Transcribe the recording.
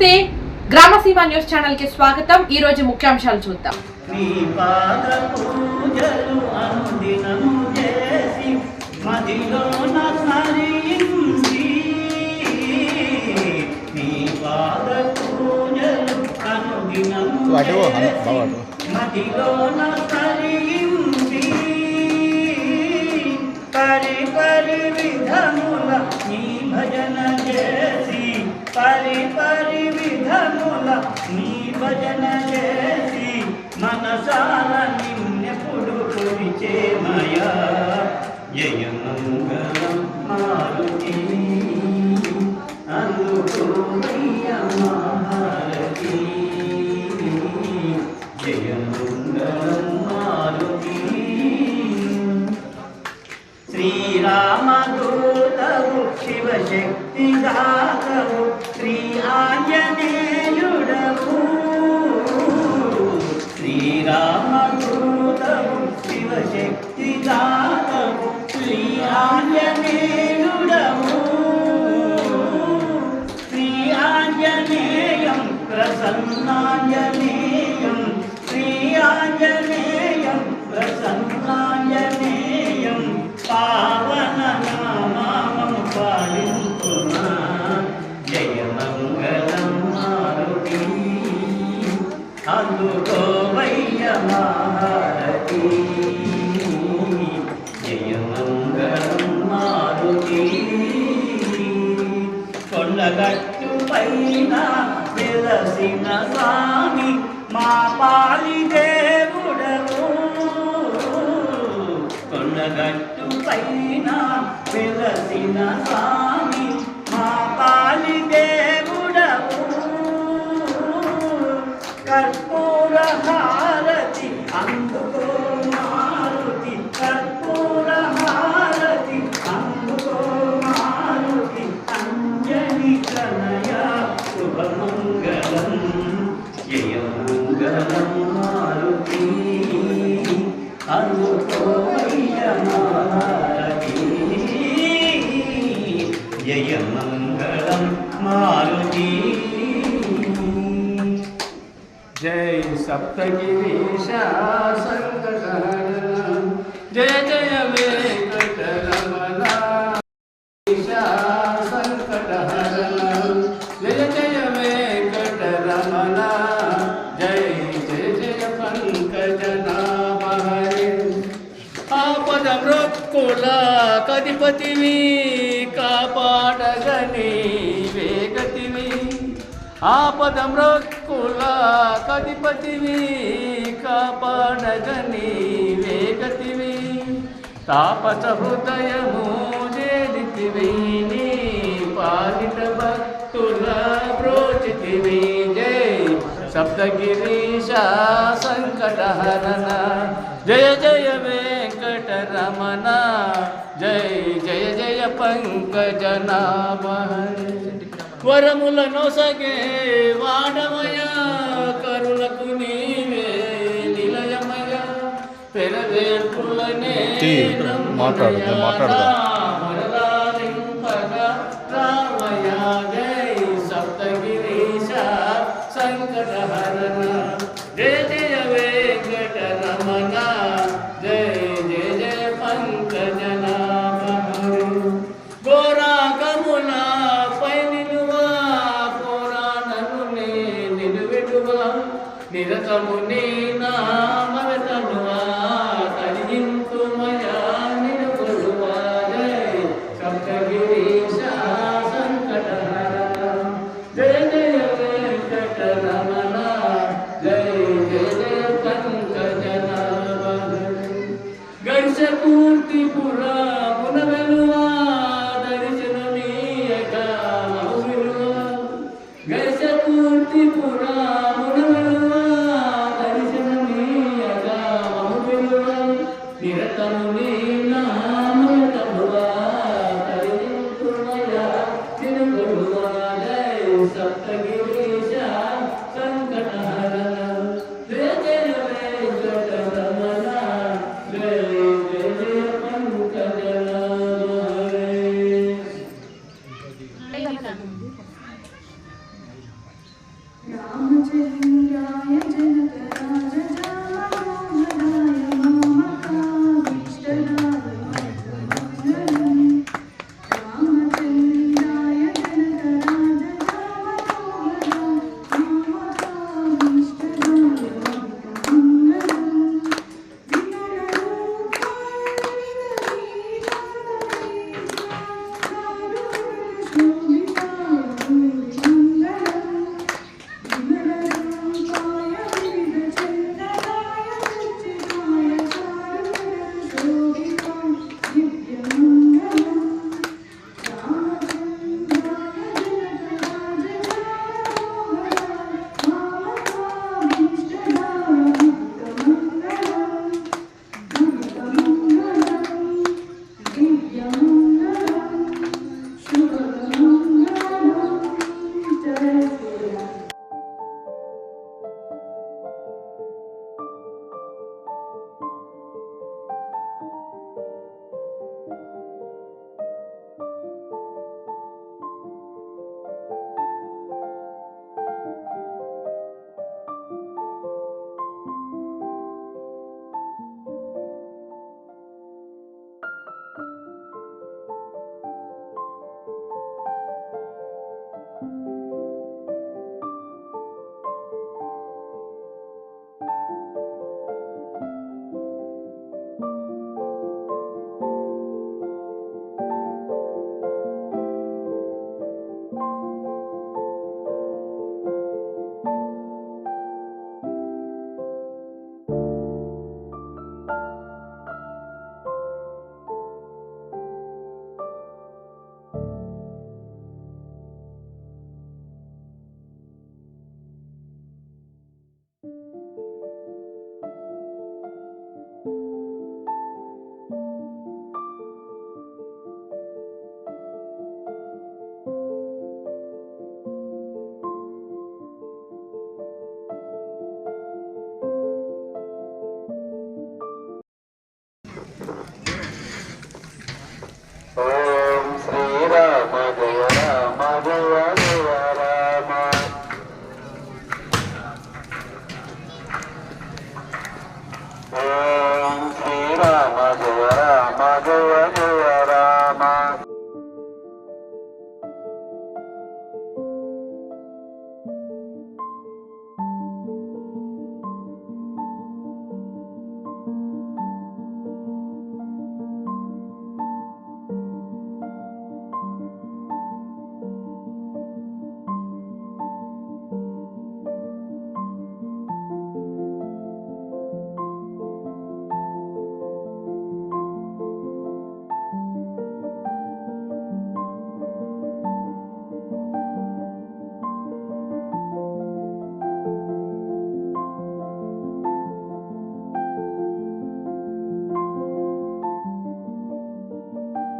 నమస్తే, గ్రామసీమ news channel కి స్వాగతం. ఈ రోజు ముఖ్యాంశాలు చూద్దాం. పరి పరి విధముల నీ భజన చేసి, పరి పరి విధముల నీ భజన చేసి, మనసార నిన్నెప్పుడు కొలిచేమయా. జయ మంగళం మారుతి అందుకోమయ్య మహారతి. జయ మంగళం మారుతి. శ్రీరామదూతవు శివశక్తి దాతవు శ్రీ ఆంజనేయుడవు. శ్రీరామదూతవు శివశక్తి దాతవు శ్రీ ఆంజనేయుడవు. శ్రీ ఆంజనేయం ప్రసన్నాంజనేయం, శ్రీ ఆంజనేయం ప్రసన్నాంజనేయం. పావన నామము పాలింపునా. జయ మంగళం మారుతి అందుకోవయ్య మహారతి. జయ మంగళం మారుతి. కొండగట్టు పైన వెలసిన స్వామి మా పాలి దేవుడవు. కొండగట్టు పైన వెలసిన స్వామి మా పాలి దేవుడవు. కర్పూర హారతి అందుకో మారుతి, కర్పూర హారతి అందుకో మారుతి. అంజని తనయ శుభమంగళం. జయ మంగళం మారుతి అందుకోమయ్య మహారతి. జయ మంగళం మారుతి. జయ సప్తగిరీశ సంకటహరణ, జయ జయ వెంకటరమణ సంకటహరణ, జయ జయ వెంకటరమణ. జయ జయ జయ పంకజనాభ హరి. ఆపద మృక్కుల కధిపతివి కాపాడగని వేగతివి. ఆపద మృక్కుల కధిపతివి కాపాడగని వేగతివి. తాపస హృదయము చేరితివి నీ పాలిత భక్తుల బ్రోచితివి. జయ సప్తగిరీశ సంకటహరణ, జయ జయ వెంకటరమణ. జయ జయ జయ పంకజనాభ. వరములను సగే వాడమయ, కరుణకు నీవే నిలయమయ. పెరవేర్పులనే మాట్లాడదా రామయ. జయ సప్తగిరీశ సంకటహరణ, జయ జయ వెంకటరమణ. జయ జయ జయ పంకజనాభ. గోరాగముల పై నిలువా పురాణను నిలువెడువా. నిరతము నీ నామరతనువా కలిగింతుమయా నిలువడువా. జయ సప్తగిరీశ సంకటహరణ, జయ జయ వెంకటరమణ. జయ జయ జయ పంకజనాభ. గరిసపూర్తి పురామున వెలువా దర్శనమీయగా విలువా. గరిసపూర్తి పురామున వెలువా దర్శనమీయగా ఓం శ్రీరామ జయ రామ జయ జయ రామ. ఓం